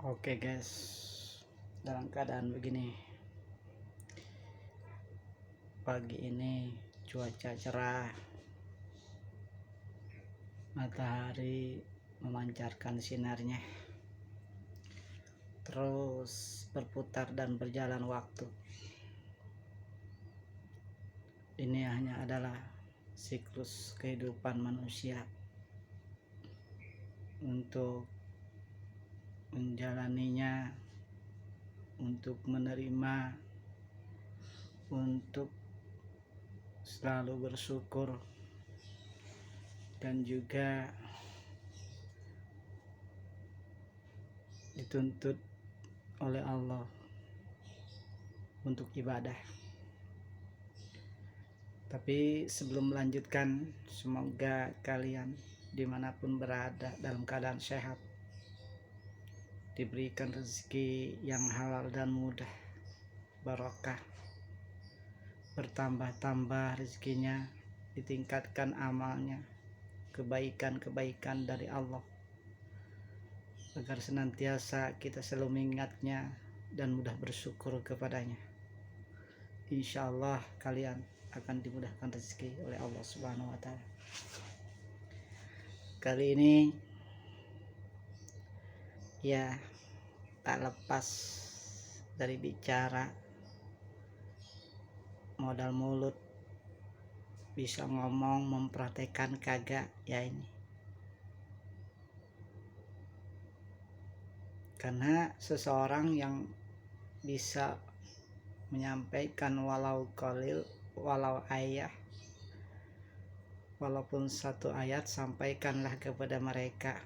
Oke guys, dalam keadaan begini, pagi ini cuaca cerah, matahari memancarkan sinarnya, terus berputar dan berjalan waktu. Ini hanya adalah siklus kehidupan manusia untuk menjalaninya, untuk menerima, untuk selalu bersyukur, dan juga dituntut oleh Allah untuk ibadah. Tapi sebelum melanjutkan, semoga kalian dimanapun berada dalam keadaan sehat, diberikan rezeki yang halal dan mudah, barokah, bertambah-tambah rezekinya, ditingkatkan amalnya, kebaikan-kebaikan dari Allah, agar senantiasa kita selalu mengingatnya dan mudah bersyukur kepadanya. Insya Allah kalian akan dimudahkan rezeki oleh Allah Subhanahu wa Ta'ala. Kali ini ya tak lepas dari bicara, modal mulut, bisa ngomong mempraktekkan kagak ya ini. Karena seseorang yang bisa menyampaikan walau qalil, walau ayah, walaupun satu ayat, sampaikanlah kepada mereka.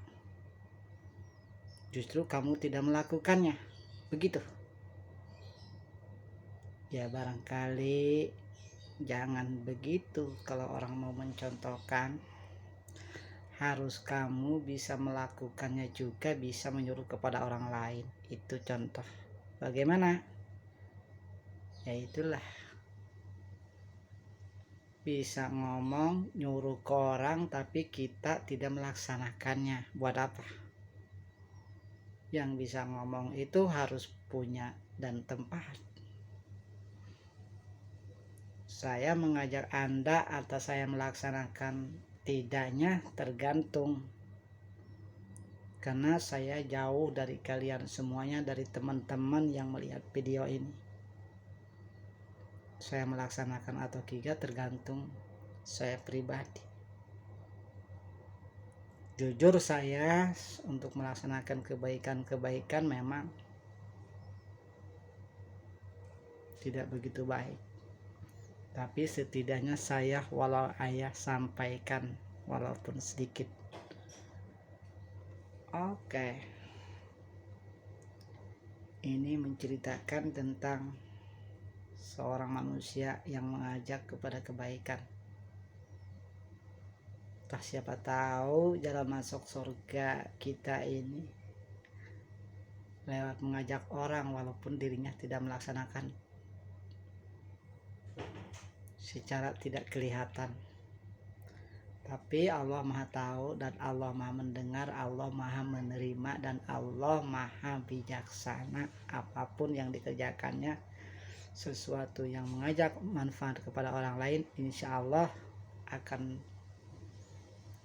Justru kamu tidak melakukannya, begitu ya. Barangkali jangan begitu. Kalau orang mau mencontohkan, harus kamu bisa melakukannya juga, bisa menyuruh kepada orang lain. Itu contoh. Bagaimana? Ya itulah, bisa ngomong nyuruh ke orang tapi kita tidak melaksanakannya. Buat apa? Yang bisa ngomong itu harus punya dan tempat. Saya mengajak Anda atau saya melaksanakan tidaknya tergantung. Karena saya jauh dari kalian semuanya, dari teman-teman yang melihat video ini. Saya melaksanakan atau tidak tergantung saya pribadi. Jujur saya untuk melaksanakan kebaikan-kebaikan memang tidak begitu baik. Tapi setidaknya saya walau ayah sampaikan walaupun sedikit. Oke. Ini menceritakan tentang seorang manusia yang mengajak kepada kebaikan. Tak siapa tahu jalan masuk surga kita ini lewat mengajak orang walaupun dirinya tidak melaksanakan, secara tidak kelihatan. Tapi Allah Maha tahu dan Allah Maha mendengar, Allah Maha menerima, dan Allah Maha bijaksana. Apapun yang dikerjakannya, sesuatu yang mengajak manfaat kepada orang lain, insya Allah akan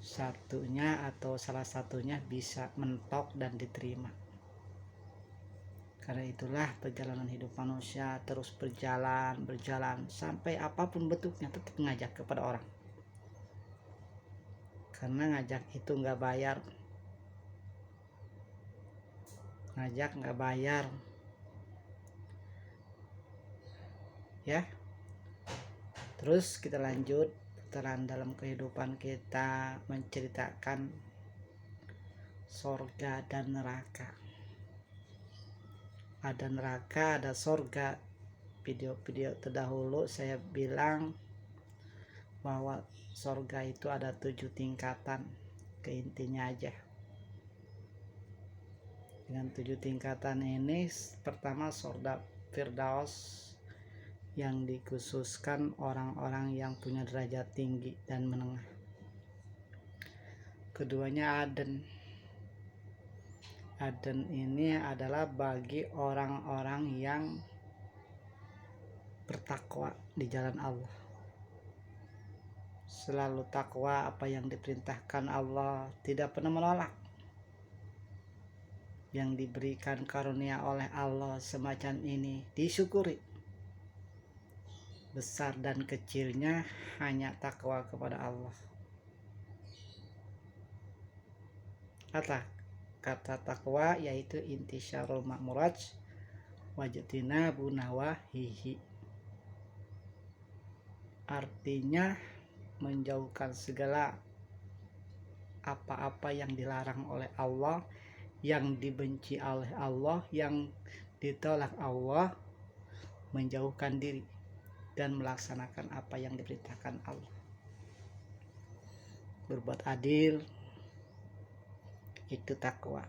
satunya atau salah satunya bisa mentok dan diterima. Karena itulah perjalanan hidup manusia terus berjalan sampai apapun bentuknya tetap mengajak kepada orang. Karena ngajak itu nggak bayar, ngajak nggak bayar ya. Terus kita lanjut putaran dalam kehidupan kita, menceritakan sorga dan neraka. Ada neraka, ada sorga. Video-video terdahulu saya bilang bahwa sorga itu ada 7 tingkatan. Ke intinya aja, dengan 7 tingkatan ini, pertama sorga Firdaus, yang dikhususkan orang-orang yang punya derajat tinggi dan menengah. Keduanya Aden ini adalah bagi orang-orang yang bertakwa di jalan Allah, selalu takwa, apa yang diperintahkan Allah tidak pernah menolak, yang diberikan karunia oleh Allah semacam ini disyukuri, besar dan kecilnya hanya takwa kepada Allah. Kata takwa yaitu intisyarul ma'murat wajtina bunawahihi, artinya menjauhkan segala apa-apa yang dilarang oleh Allah, yang dibenci oleh Allah, yang ditolak Allah, menjauhkan diri dan melaksanakan apa yang diperintahkan Allah. Berbuat adil itu takwa.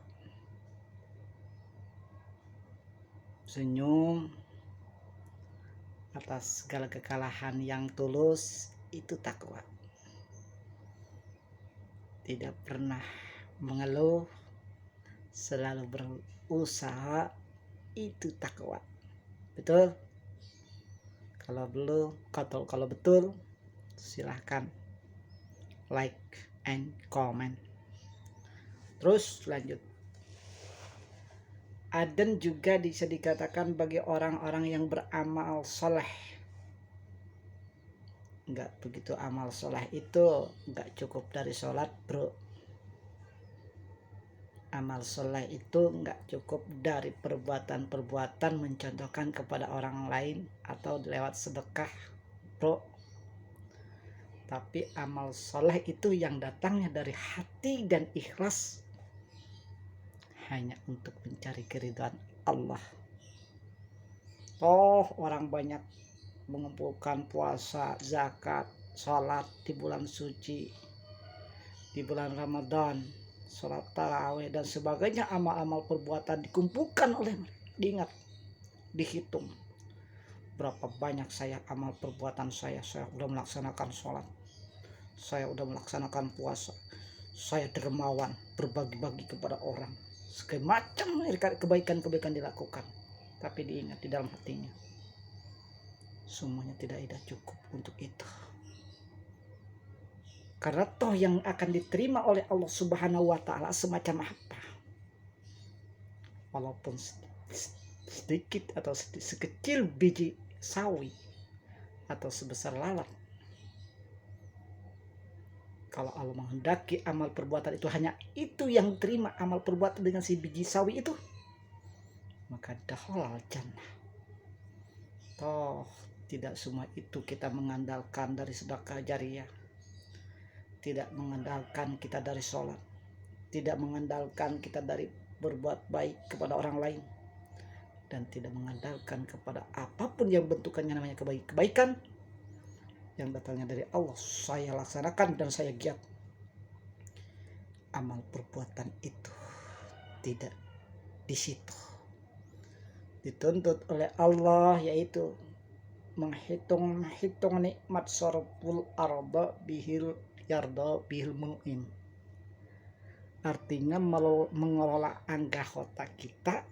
Senyum atas segala kekalahan yang tulus itu takwa. Tidak pernah mengeluh, selalu berusaha, itu takwa. Betul? Kalau betul, silahkan like and comment. Terus lanjut. Aden juga bisa dikatakan bagi orang-orang yang beramal soleh. Enggak begitu, amal soleh itu enggak cukup dari sholat, bro. Amal soleh itu enggak cukup dari perbuatan-perbuatan mencontohkan kepada orang lain atau lewat sedekah, bro. Tapi amal soleh itu yang datangnya dari hati dan ikhlas, hanya untuk mencari keridhaan Allah. Orang banyak mengumpulkan puasa, zakat, sholat di bulan suci, di bulan Ramadan, sholat tarawih dan sebagainya, amal-amal perbuatan dikumpulkan oleh mereka. Diingat, dihitung berapa banyak saya amal perbuatan saya sudah melaksanakan sholat, saya sudah melaksanakan puasa, saya dermawan, berbagi-bagi kepada orang, segala macam kebaikan-kebaikan dilakukan. Tapi diingat di dalam hatinya, semuanya tidak cukup untuk itu. Karena toh yang akan diterima oleh Allah Subhanahu wa Ta'ala semacam apa? Walaupun sedikit atau sekecil biji sawi atau sebesar lalat, kalau Allah menghendaki amal perbuatan itu hanya itu yang terima, amal perbuatan dengan si biji sawi itu, maka dakhalal jannah. Toh tidak semua itu kita mengandalkan dari sedekah jariyah, tidak mengandalkan kita dari sholat, tidak mengandalkan kita dari berbuat baik kepada orang lain, dan tidak mengandalkan kepada apapun yang bentukannya namanya kebaikan yang datangnya dari Allah. Saya laksanakan dan saya giat. Amal perbuatan itu tidak di situ. Dituntut oleh Allah yaitu menghitung nikmat sarful arda bihil yarda bihil mu'in. Artinya mengelola anggota kita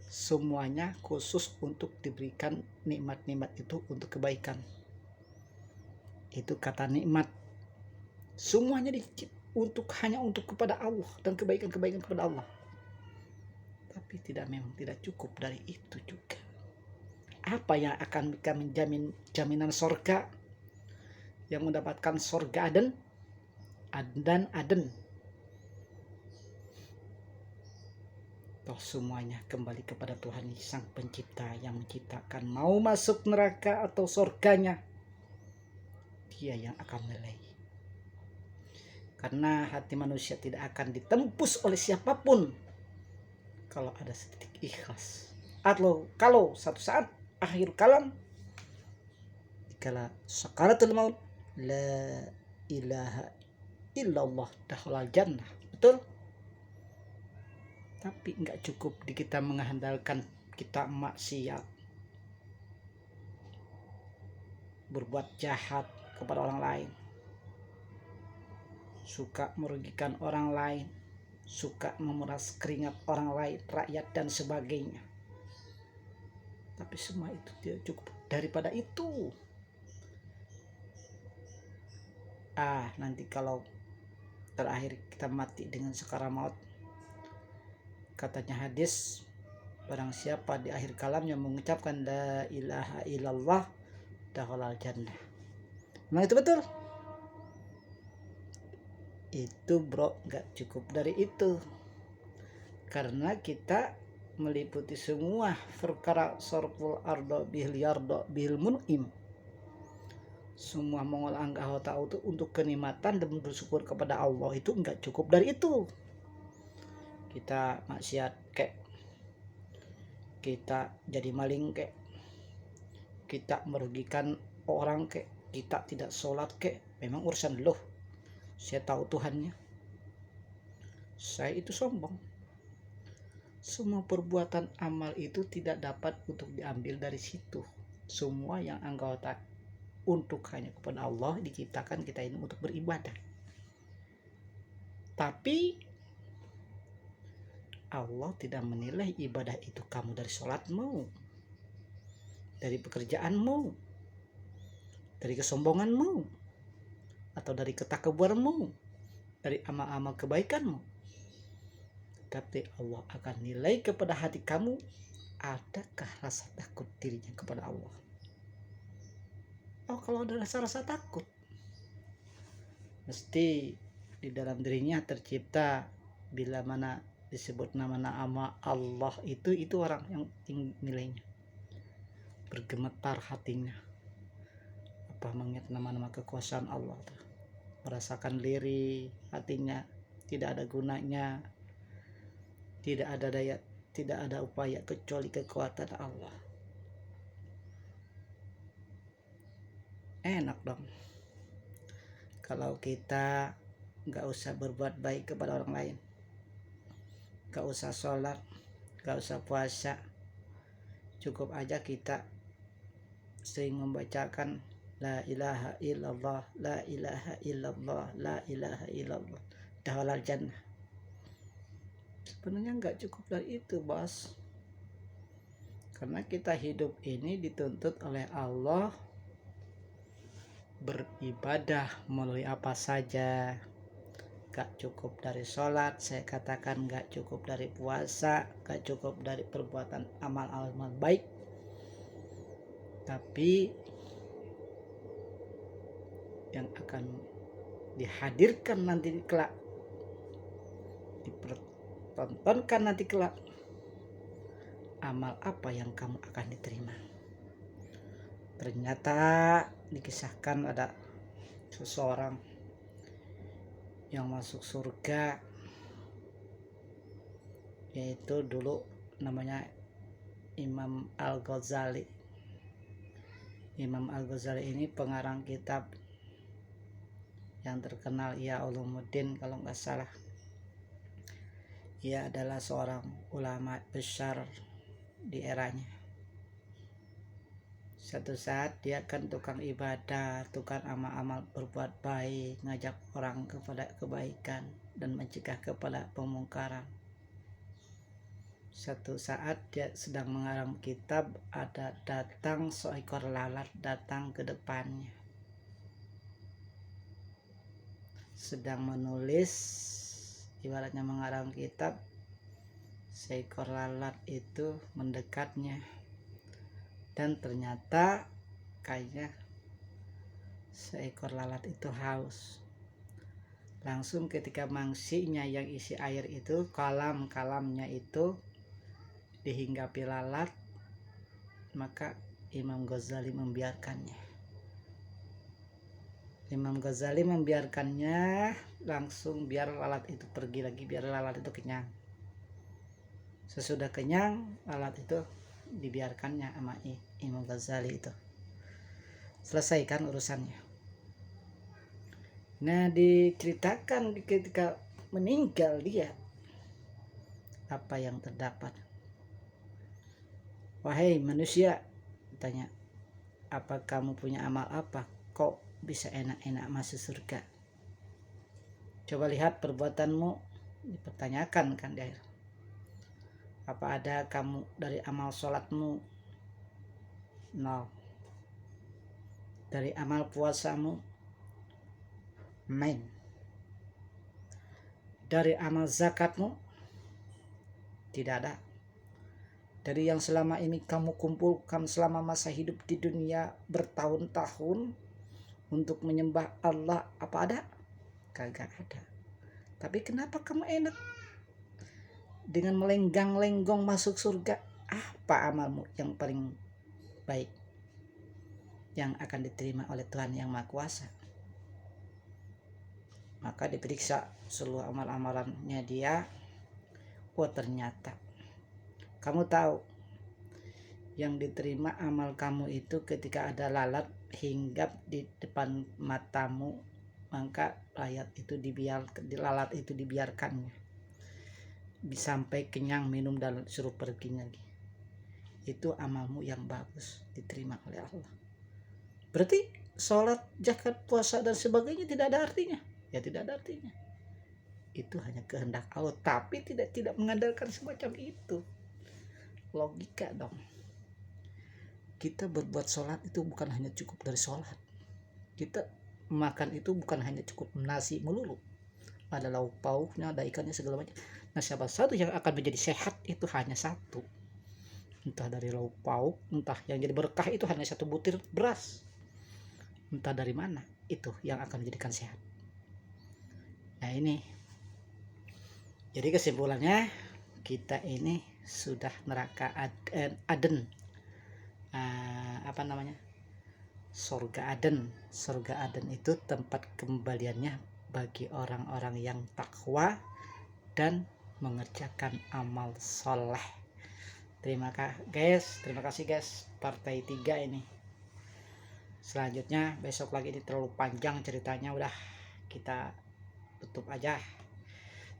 semuanya khusus untuk diberikan nikmat-nikmat itu untuk kebaikan. Itu kata nikmat. Semuanya hanya untuk kepada Allah dan kebaikan-kebaikan kepada Allah. Tapi memang tidak cukup dari itu juga. Apa yang akan kami jaminan sorga? Yang mendapatkan sorga Aden dan Aden. Toh semuanya kembali kepada Tuhan Sang Pencipta yang menciptakan. Mau masuk neraka atau sorganya, Dia yang akan menilai. Karena hati manusia tidak akan ditembus oleh siapapun kalau ada setitik ikhlas. Atau kalau satu saat akhir kalam, dikala sakaratul maut, la ilaha illallah dakhalal jannah. Betul? Tapi enggak cukup di kita mengandalkan kita maksiat, berbuat jahat kepada orang lain, suka merugikan orang lain, suka memeras keringat orang lain, rakyat dan sebagainya. Tapi semua itu tidak cukup. Daripada itu, nanti kalau terakhir kita mati dengan sekara maut, katanya hadis, barang siapa di akhir kalamnya mengucapkan la ilaha illallah dakhalal jannah. Memang itu betul? Itu bro, gak cukup dari itu, karena kita meliputi semua perkara sorful ardo bil yardo bil mun'im, semua mengolah anggota itu untuk kenikmatan dan bersyukur kepada Allah. Itu enggak cukup dari itu. Kita maksiat kayak, kita jadi maling kayak, kita merugikan orang kayak, kita tidak sholat kayak, memang urusan loh, saya tahu Tuhannya. Saya itu sombong. Semua perbuatan amal itu tidak dapat untuk diambil dari situ. Semua yang anggota untuk hanya kepada Allah diciptakan kita ini untuk beribadah. Tapi Allah tidak menilai ibadah itu kamu dari sholatmu, dari pekerjaanmu, dari kesombonganmu, atau dari ketakaburanmu, dari amal-amal kebaikanmu. Tapi Allah akan nilai kepada hati kamu, adakah rasa takut dirinya kepada Allah. Kalau ada rasa takut, mesti di dalam dirinya tercipta, bila mana disebut nama-nama Allah itu orang yang tinggi nilainya, bergemetar hatinya, mengingat nama-nama kekuasaan Allah, merasakan lirih hatinya, tidak ada gunanya, tidak ada daya, tidak ada upaya kecuali kekuatan Allah. Enak dong kalau kita gak usah berbuat baik kepada orang lain, gak usah sholat, gak usah puasa, cukup aja kita sering membacakan la ilaha illallah, la ilaha illallah, la ilaha illallah dakhalal jannah. Sebenarnya gak cukup dari itu, bos, karena kita hidup ini dituntut oleh Allah beribadah melalui apa saja. Gak cukup dari sholat, saya katakan gak cukup dari puasa, gak cukup dari perbuatan amal-amal baik, tapi yang akan dihadirkan nanti kelak, dipertontonkan nanti kelak, amal apa yang kamu akan diterima. Ternyata dikisahkan ada seseorang yang masuk surga, yaitu dulu namanya Imam Al-Ghazali. Imam Al-Ghazali ini pengarang kitab yang terkenal, Ihya Ulumuddin kalau nggak salah. Ia adalah seorang ulama besar di eranya. Satu saat dia kan tukang ibadah, tukang amal-amal berbuat baik, ngajak orang kepada kebaikan dan mencegah kepada pemungkaran. Satu saat dia sedang mengarang kitab, ada datang seekor lalat datang ke depannya. Sedang menulis, ibaratnya mengarang kitab, seekor lalat itu mendekatnya. Dan ternyata kayaknya seekor lalat itu haus. Langsung ketika mangsinya yang isi air itu, kalamnya itu dihinggapi lalat, maka Imam Ghazali membiarkannya. Imam Ghazali membiarkannya, langsung biar lalat itu pergi lagi, biar lalat itu kenyang. Sesudah kenyang, lalat itu dibiarkannya sama Imam Ghazali itu. Selesaikan urusannya. Nah, diceritakan ketika meninggal dia, apa yang terdapat. Wahai manusia, tanya, apa kamu punya amal apa? Kok bisa enak-enak masuk surga? Coba lihat perbuatanmu, Dipertanyakan kan di akhir. Apa ada kamu dari amal sholatmu? Nol. Dari amal puasamu? Main. Dari amal zakatmu? Tidak ada. Dari yang selama ini kamu kumpulkan selama masa hidup di dunia bertahun-tahun untuk menyembah Allah, apa ada? Kagak ada. Tapi kenapa kamu enak dengan melenggang-lenggong masuk surga? Apa amalmu yang paling baik yang akan diterima oleh Tuhan yang Maha Kuasa? Maka diperiksa seluruh amal-amalannya dia. Oh, ternyata kamu tahu yang diterima amal kamu itu ketika ada lalat hinggap di depan matamu, maka lalat itu dibiarkannya sampai kenyang, minum dan suruh pergi lagi. Itu amalmu yang bagus, diterima oleh Allah. Berarti sholat, zakat, puasa dan sebagainya tidak ada artinya? Ya tidak ada artinya. Itu hanya kehendak Allah, tapi tidak mengandalkan semacam itu. Logika dong. Kita berbuat sholat itu bukan hanya cukup dari sholat. Kita makan itu bukan hanya cukup nasi melulu. Ada lauk pauknya, ada ikannya, segala macam. Nah, siapa satu yang akan menjadi sehat itu hanya satu. Entah dari lauk pauk, entah yang jadi berkah itu hanya satu butir beras. Entah dari mana, itu yang akan menjadikan sehat. Nah ini, jadi kesimpulannya kita ini sudah neraka Aden, surga Aden. Surga Aden itu tempat kembaliannya bagi orang-orang yang takwa dan mengerjakan amal soleh. Terima kasih guys, partai 3 ini. Selanjutnya besok lagi, ini terlalu panjang ceritanya, udah kita tutup aja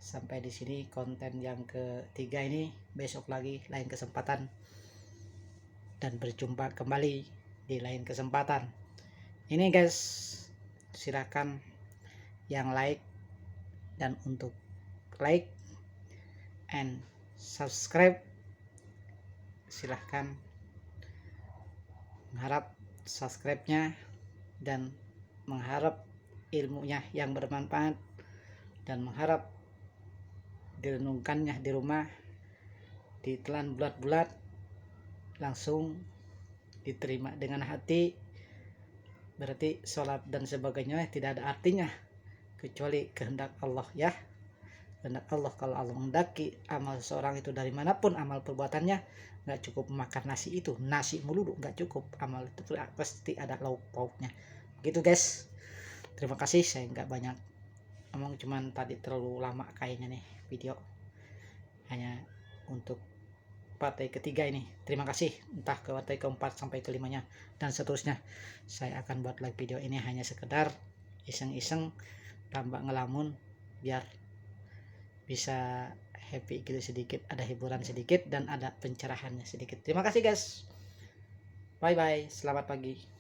sampai di sini konten yang ketiga ini. Besok lagi lain kesempatan dan berjumpa kembali di lain kesempatan. Ini guys, silakan yang like, dan untuk like and subscribe silahkan, mengharap subscribe-nya dan mengharap ilmunya yang bermanfaat, dan mengharap direnungkannya di rumah, ditelan bulat-bulat, langsung diterima dengan hati. Berarti sholat dan sebagainya tidak ada artinya kecuali kehendak Allah ya. Kehendak Allah. Kalau Allah menghendaki amal seorang itu dari manapun amal perbuatannya, nggak cukup makan nasi itu, nasi melulu nggak cukup. Amal itu pasti ada lauk pauknya. Gitu guys, terima kasih. Saya nggak banyak ngomong, cuman tadi terlalu lama kayaknya nih video, hanya untuk partai ketiga ini. Terima kasih, entah ke partai keempat sampai kelimanya dan seterusnya. Saya akan buat live video ini hanya sekedar iseng-iseng, tambah ngelamun biar bisa happy gitu sedikit, ada hiburan sedikit dan ada pencerahannya sedikit. Terima kasih guys, bye bye, selamat pagi.